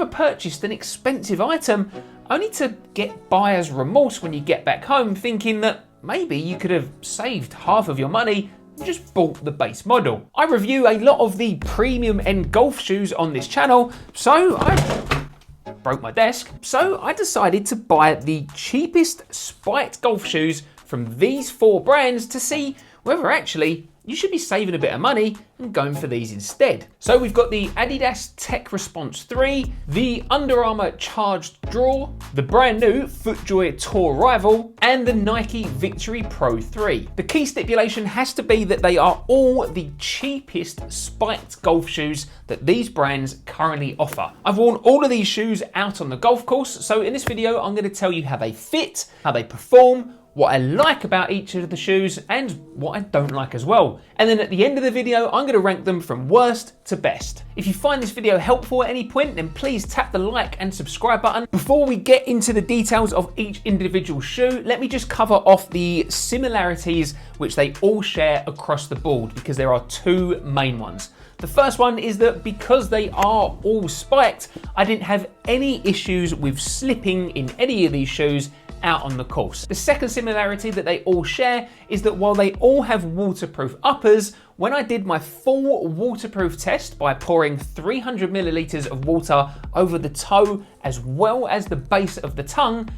ever purchased an expensive item only to get buyer's remorse when you get back home thinking that maybe you could have saved half of your money and just bought the base model? I review a lot of the premium end golf shoes on this channel, so I broke my desk. So I decided to buy the cheapest spiked golf shoes from these 4 brands to see whether actually you should be saving a bit of money and going for these instead. So we've got the Adidas Tech Response 3, the Under Armour Charged Draw, the brand new FootJoy Tour Rival, and the Nike Victory Pro 3. The key stipulation has to be that they are all the cheapest spiked golf shoes that these brands currently offer. I've worn all of these shoes out on the golf course, so in this video I'm going to tell you how they fit, how they perform, what I like about each of the shoes, and what I don't like as well. And then at the end of the video, I'm going to rank them from worst to best. If you find this video helpful at any point, then please tap the like and subscribe button. Before we get into the details of each individual shoe, let me just cover off the similarities which they all share across the board, because there are 2 main ones. The first one is that because they are all spiked, I didn't have any issues with slipping in any of these shoes out on the course. The second similarity that they all share is that while they all have waterproof uppers, when I did my full waterproof test by pouring 300 milliliters of water over the toe as well as the base of the tongue,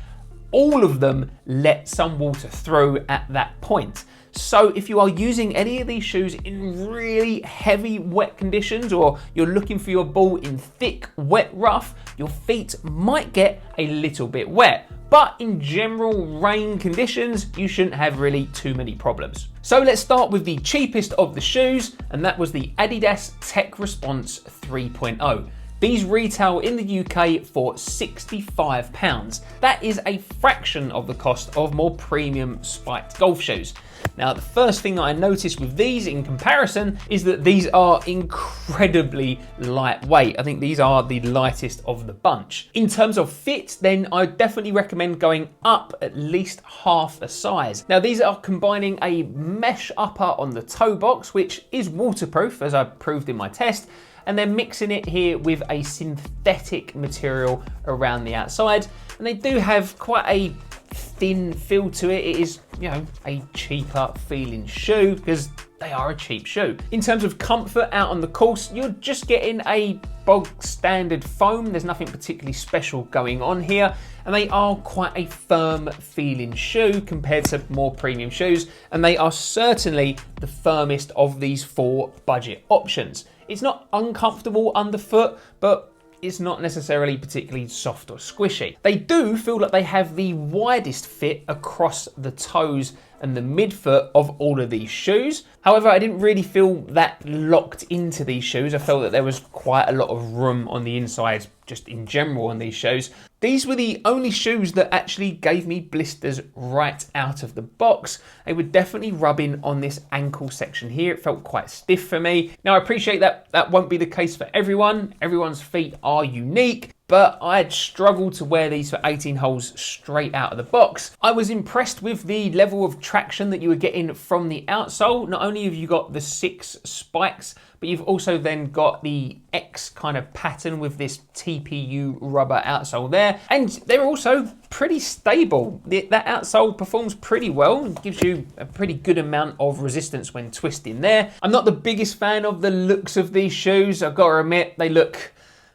all of them let some water through at that point. So if you are using any of these shoes in really heavy wet conditions, or you're looking for your ball in thick wet rough, your feet might get a little bit wet. But in general rain conditions, you shouldn't have really too many problems. So let's start with the cheapest of the shoes, and that was the Adidas Tech Response 3.0. These retail in the UK for £65. That is a fraction of the cost of more premium spiked golf shoes. Now, the first thing that I noticed with these in comparison is that these are incredibly lightweight. I think these are the lightest of the bunch. In terms of fit, then I definitely recommend going up at least half a size. Now, these are combining a mesh upper on the toe box, which is waterproof, as I proved in my test, and they're mixing it here with a synthetic material around the outside. And they do have quite a thin feel to it. It is, you know, a cheaper feeling shoe because they are a cheap shoe. In terms of comfort out on the course, you're just getting a bog standard foam. There's nothing particularly special going on here. And they are quite a firm feeling shoe compared to more premium shoes. And they are certainly the firmest of these 4 budget options. It's not uncomfortable underfoot, but it's not necessarily particularly soft or squishy. They do feel like they have the widest fit across the toes and the midfoot of all of these shoes. However, I didn't really feel that locked into these shoes. I felt that there was quite a lot of room on the inside just in general on these shoes. These were the only shoes that actually gave me blisters right out of the box. They were definitely rubbing on this ankle section here. It felt quite stiff for me. Now, I appreciate that that won't be the case for everyone. Everyone's feet are unique, but I'd struggled to wear these for 18 holes straight out of the box. I was impressed with the level of traction that you were getting from the outsole. Not only have you got the 6 spikes, but you've also then got the X kind of pattern with this TPU rubber outsole there. And they're also pretty stable. That outsole performs pretty well and gives you a pretty good amount of resistance when twisting there. I'm not the biggest fan of the looks of these shoes. I've got to admit, they look,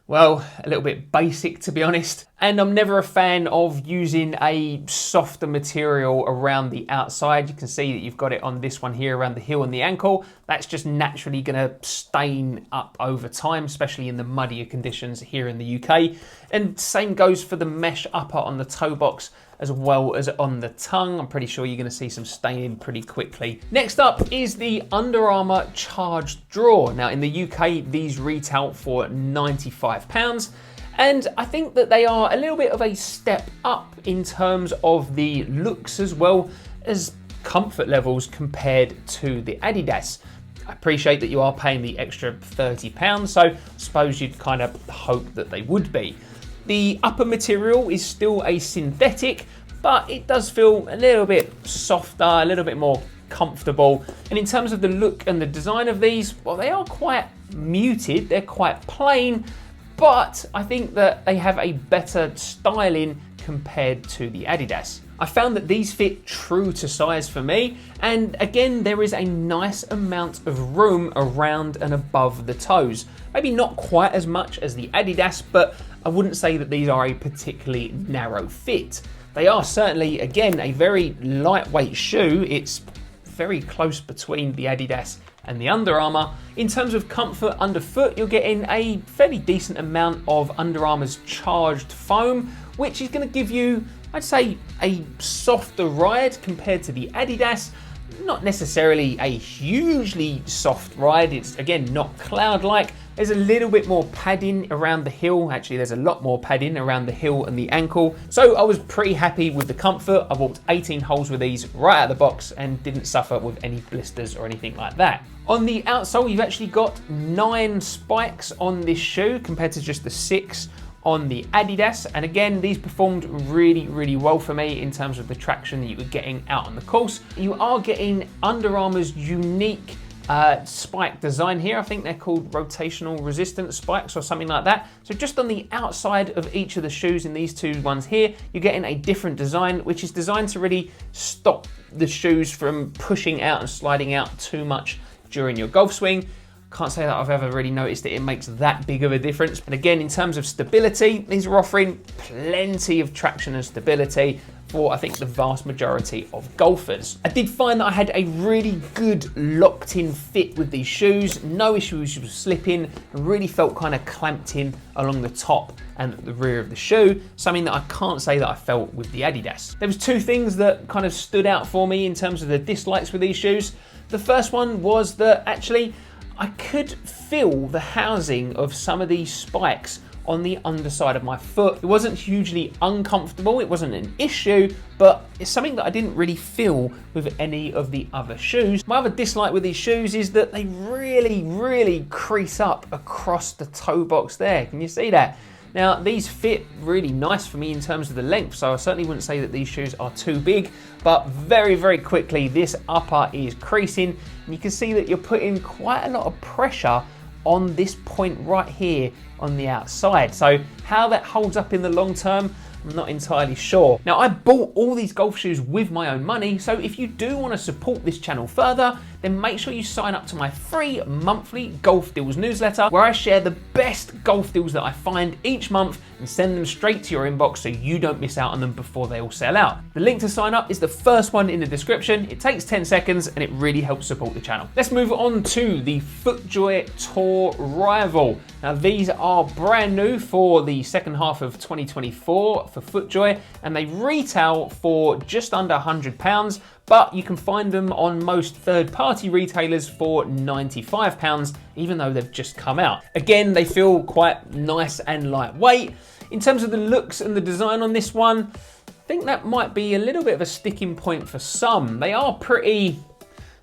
well, a little bit basic, to be honest. And I'm never a fan of using a softer material around the outside. You can see that you've got it on this one here around the heel and the ankle. That's just naturally gonna stain up over time, especially in the muddier conditions here in the UK. And same goes for the mesh upper on the toe box as well as on the tongue. I'm pretty sure you're gonna see some staining pretty quickly. Next up is the Under Armour Charged Draw. Now in the UK, these retail for £95. And I think that they are a little bit of a step up in terms of the looks as well as comfort levels compared to the Adidas. I appreciate that you are paying the extra £30, so I suppose you'd kind of hope that they would be. The upper material is still a synthetic, but it does feel a little bit softer, a little bit more comfortable. And in terms of the look and the design of these, well, they are quite muted, they're quite plain, but I think that they have a better styling compared to the Adidas. I found that these fit true to size for me, and again, there is a nice amount of room around and above the toes. Maybe not quite as much as the Adidas, but I wouldn't say that these are a particularly narrow fit. They are certainly, again, a very lightweight shoe. It's very close between the Adidas and the Under Armour. In terms of comfort underfoot, you're getting a fairly decent amount of Under Armour's charged foam, which is going to give you, I'd say, a softer ride compared to the Adidas. Not necessarily a hugely soft ride. It's, again, not cloud-like. There's a little bit more padding around the heel. Actually, there's a lot more padding around the heel and the ankle. So I was pretty happy with the comfort. I walked 18 holes with these right out of the box and didn't suffer with any blisters or anything like that. On the outsole, you've actually got 9 spikes on this shoe compared to just the 6 on the Adidas, and again, these performed really well for me in terms of the traction that you were getting out on the course. You are getting Under Armour's unique spike design here. I think they're called rotational resistance spikes or something like that. So just on the outside of each of the shoes in these two ones here, you're getting a different design, which is designed to really stop the shoes from pushing out and sliding out too much during your golf swing. Can't say that I've ever really noticed that it makes that big of a difference. And again, in terms of stability, these are offering plenty of traction and stability for, I think, the vast majority of golfers. I did find that I had a really good locked-in fit with these shoes. No issues with slipping. I really felt kind of clamped in along the top and the rear of the shoe, something that I can't say that I felt with the Adidas. There was 2 things that kind of stood out for me in terms of the dislikes with these shoes. The first one was that actually I could feel the housing of some of these spikes on the underside of my foot. It wasn't hugely uncomfortable, it wasn't an issue, but it's something that I didn't really feel with any of the other shoes. My other dislike with these shoes is that they really crease up across the toe box there. Can you see that? Now, these fit really nice for me in terms of the length, so I certainly wouldn't say that these shoes are too big, but very quickly, this upper is creasing, and you can see that you're putting quite a lot of pressure on this point right here on the outside. So how that holds up in the long term, I'm not entirely sure. Now, I bought all these golf shoes with my own money, so if you do want to support this channel further, then make sure you sign up to my free monthly golf deals newsletter, where I share the best golf deals that I find each month and send them straight to your inbox so you don't miss out on them before they all sell out. The link to sign up is the first one in the description. It takes 10 seconds and it really helps support the channel. Let's move on to the FootJoy Tour Rival. Now, these are brand new for the second half of 2024 for FootJoy, and they retail for just under £100, but you can find them on most third-party retailers for £95, even though they've just come out. Again, they feel quite nice and lightweight. In terms of the looks and the design on this one, I think that might be a little bit of a sticking point for some. They are pretty,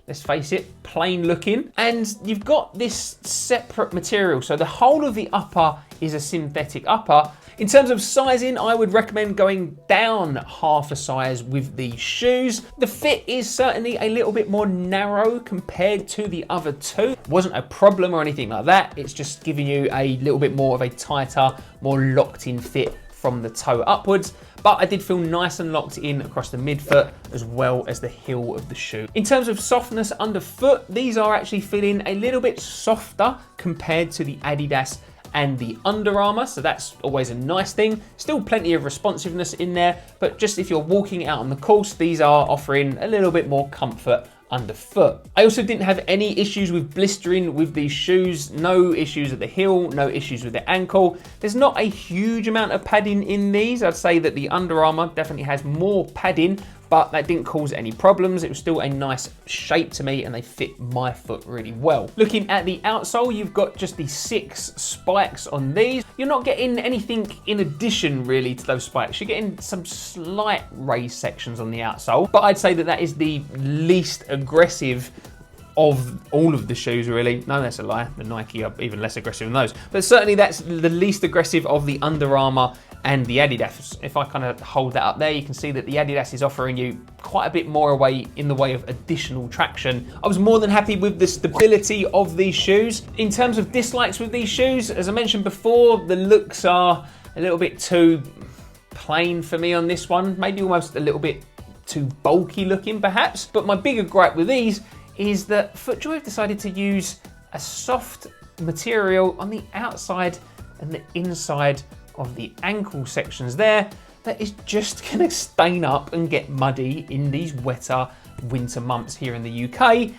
let's face it, plain looking, and you've got this separate material. So the whole of the upper is a synthetic upper. In terms of sizing, I would recommend going down half a size with these shoes. The fit is certainly a little bit more narrow compared to the other two. It wasn't a problem or anything like that. It's just giving you a little bit more of a tighter, more locked in fit from the toe upwards. But I did feel nice and locked in across the midfoot as well as the heel of the shoe. In terms of softness underfoot, these are actually feeling a little bit softer compared to the Adidas and the Under Armour, so that's always a nice thing. Still plenty of responsiveness in there, but just if you're walking out on the course, these are offering a little bit more comfort underfoot. I also didn't have any issues with blistering with these shoes. No issues at the heel, no issues with the ankle. There's not a huge amount of padding in these. I'd say that the Under Armour definitely has more padding, but that didn't cause any problems. It was still a nice shape to me and they fit my foot really well. Looking at the outsole, you've got just the 6 spikes on these. You're not getting anything in addition really to those spikes. You're getting some slight raised sections on the outsole, but I'd say that that is the least aggressive of all of the shoes really. No, that's a lie. The Nike are even less aggressive than those. But certainly that's the least aggressive of the Under Armour and the Adidas. If I kind of hold that up there, you can see that the Adidas is offering you quite a bit more away in the way of additional traction. I was more than happy with the stability of these shoes. In terms of dislikes with these shoes, as I mentioned before, the looks are a little bit too plain for me on this one, maybe almost a little bit too bulky looking perhaps. But my bigger gripe with these is that FootJoy have decided to use a soft material on the outside and the inside of the ankle sections there that is just gonna stain up and get muddy in these wetter winter months here in the UK.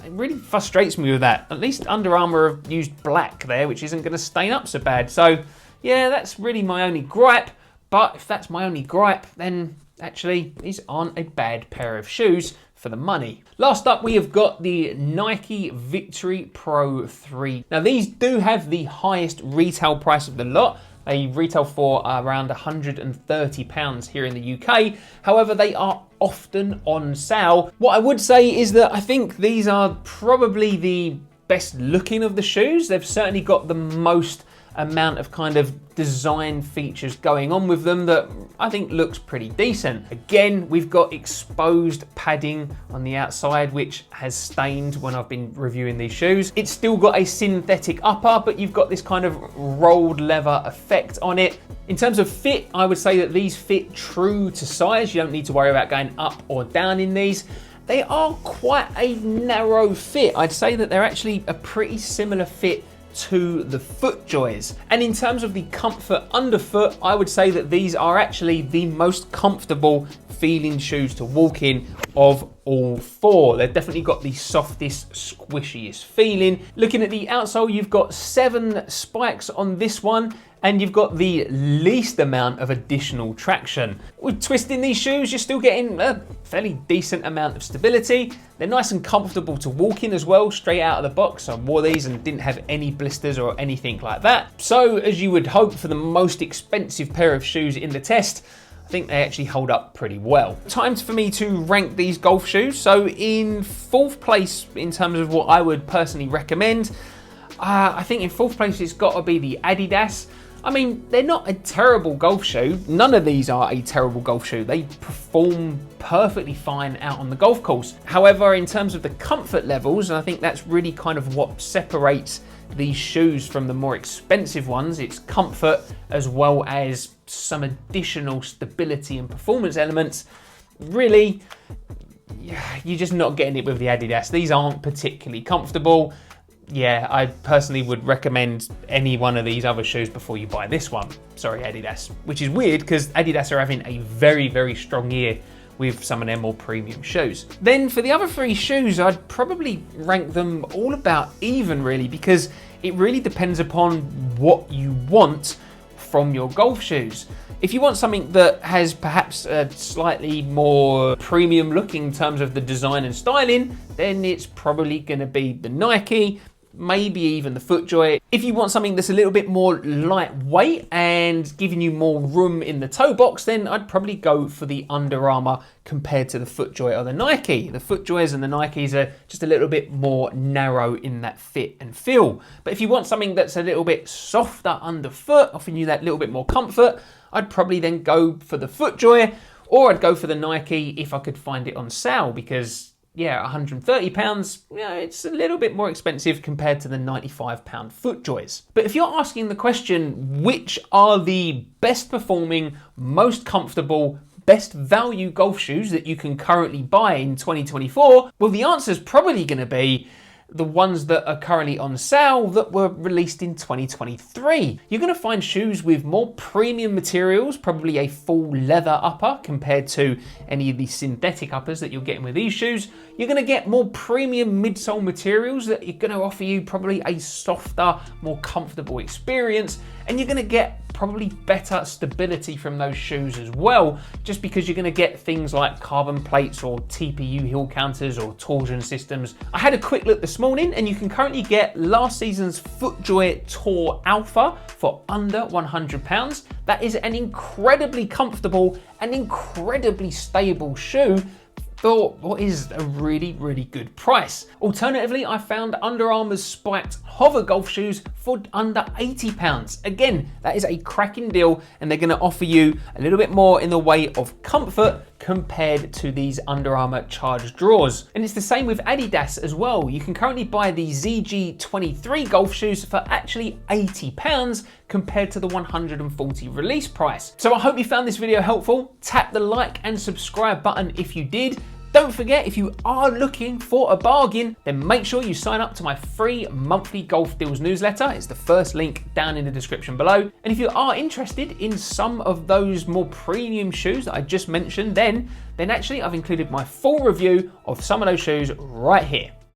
It really frustrates me with that. At least Under Armour have used black there, which isn't gonna stain up so bad. So yeah, that's really my only gripe. But if that's my only gripe, then actually these aren't a bad pair of shoes for the money. Last up, we have got the Nike Victory Pro 3. Now these do have the highest retail price of the lot. They retail for around £130 here in the UK. However, they are often on sale. What I would say is that I think these are probably the best looking of the shoes. They've certainly got the most amount of kind of design features going on with them that I think looks pretty decent. Again, we've got exposed padding on the outside, which has stained when I've been reviewing these shoes. It's still got a synthetic upper, but you've got this kind of rolled leather effect on it. In terms of fit, I would say that these fit true to size. You don't need to worry about going up or down in these. They are quite a narrow fit. I'd say that they're actually a pretty similar fit to the FootJoys. And in terms of the comfort underfoot, I would say that these are actually the most comfortable feeling shoes to walk in of all four. They've definitely got the softest, squishiest feeling. Looking at the outsole, you've got 7 spikes on this one, and you've got the least amount of additional traction. With twisting these shoes, you're still getting a fairly decent amount of stability. They're nice and comfortable to walk in as well, straight out of the box. I wore these and didn't have any blisters or anything like that. So, as you would hope for the most expensive pair of shoes in the test, I think they actually hold up pretty well. Time for me to rank these golf shoes. So in 4th place in terms of what I would personally recommend, I think in 4th place it's got to be the Adidas. I mean, they're not a terrible golf shoe. None of these are a terrible golf shoe. They perform perfectly fine out on the golf course. However, in terms of the comfort levels, and I think that's really kind of what separates these shoes from the more expensive ones, it's comfort as well as some additional stability and performance elements. Really, you're just not getting it with the Adidas. These aren't particularly comfortable. Yeah, I personally would recommend any one of these other shoes before you buy this one. Sorry, Adidas. Which is weird because Adidas are having a very, very strong year with some of their more premium shoes. Then for the other 3 shoes, I'd probably rank them all about even really, because it really depends upon what you want from your golf shoes. If you want something that has perhaps a slightly more premium look in terms of the design and styling, then it's probably gonna be the Nike, maybe even the FootJoy. If you want something that's a little bit more lightweight and giving you more room in the toe box, then I'd probably go for the Under Armour compared to the FootJoy or the Nike. The FootJoys and the Nikes are just a little bit more narrow in that fit and feel. But if you want something that's a little bit softer underfoot, offering you that little bit more comfort, I'd probably then go for the FootJoy, or I'd go for the Nike if I could find it on sale, because yeah, £130, yeah, it's a little bit more expensive compared to the £95 FootJoys. But if you're asking the question, which are the best performing, most comfortable, best value golf shoes that you can currently buy in 2024, well, the answer is probably going to be the ones that are currently on sale that were released in 2023. You're going to find shoes with more premium materials, probably a full leather upper compared to any of the synthetic uppers that you're getting with these shoes. You're going to get more premium midsole materials that are going to offer you probably a softer, more comfortable experience, and you're going to get probably better stability from those shoes as well, just because you're going to get things like carbon plates or TPU heel counters or torsion systems. I had a quick look this morning and you can currently get last season's FootJoy Tour Alpha for under £100. That is an incredibly comfortable and incredibly stable shoe for what is a really, really good price. Alternatively, I found Under Armour's spiked hover golf shoes for under £80. Again, that is a cracking deal, and they're gonna offer you a little bit more in the way of comfort compared to these Under Armour charged drawers. And it's the same with Adidas as well. You can currently buy the ZG23 golf shoes for actually £80 compared to the 140 release price. So I hope you found this video helpful. Tap the like and subscribe button if you did. Don't forget, if you are looking for a bargain, then make sure you sign up to my free monthly golf deals newsletter. It's the first link down in the description below. And if you are interested in some of those more premium shoes that I just mentioned, then actually I've included my full review of some of those shoes right here.